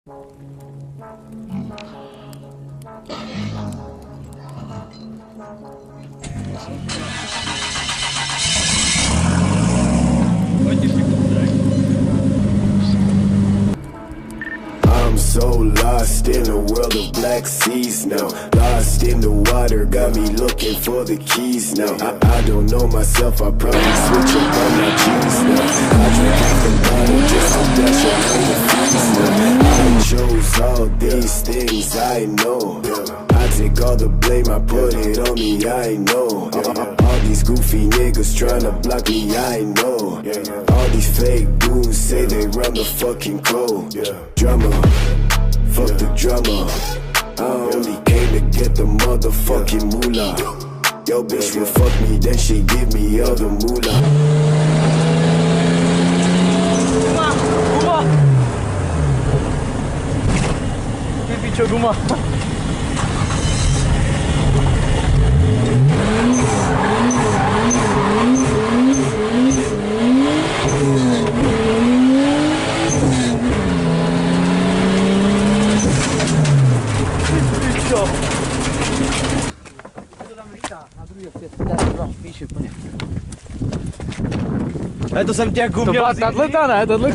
I'm so lost in a world of black seas now. Lost in the water, got me looking for the keys now. I don't know myself, I probably switch up on my G's now. I drink half the bottle just to dash away the fees now. I chose all these things, I know. I take all the blame, I put it on me, I know. All these goofy niggas tryna block me, I know. All these fake goons say they run the fucking code. Drama, fuck the drama. I only came to get the motherfucking moolah. Yo bitch will fuck me, then she give me all the moolah. Guma. Ale to jsem tě jako To byla tato, ne? Tohle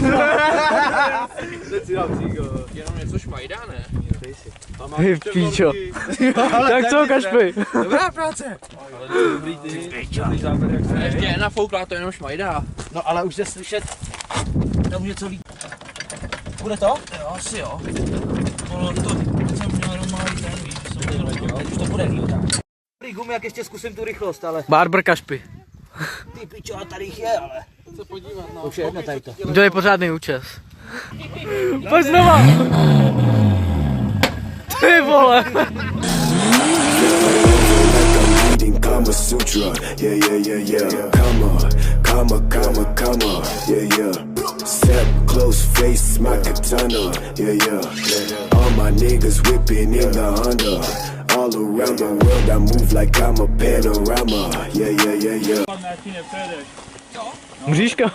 Jenom něco šmajda, ne? Hej, píčo. Tak co, Kašpi? Dobrá práce. Ale dobrý ty záběr, jak se Ještě jedna foukla, to jenom šmajda. No ale už jde slyšet, tam něco líp. Bude to? Jo, asi jo. No to jsem měl jenom malý ten, víš, teď už to bude líp. Dobrý gumy, jak ještě zkusím tu rychlost, ale... Barber Kašpi. Ty pičo, a tady jich je, ale... Se podívat, no. Už je jedna tady to. Kdo je pořádný účes? Pojď znova! Ty vole! Kama Sutra, yeah. Kama, yeah. Step close, face my katana, yeah. All my niggas whipping in the Honda. All around the world I move like I'm a panorama, yeah. Mřížka.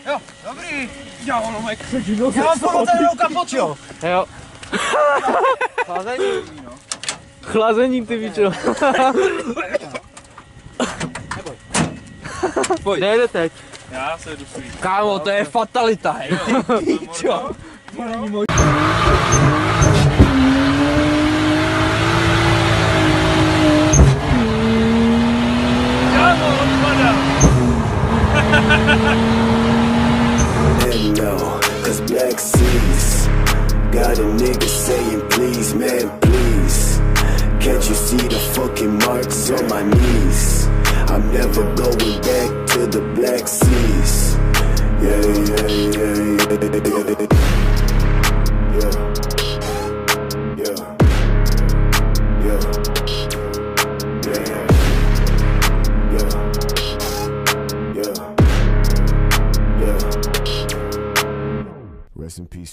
Jo, dobrý. Já mám pohotenou kapotu, jo. Jo. Chlazení, no. Chlazení, ty víčo. Pojď. Kde jde teď? Já se jdu svít. Kámo, to je fatalita, hej. Čo? And no, cause black seas got a nigga saying please, man, please. Can't you see the fucking marks on my knees? I'm never going back to the black seas. Rest in peace.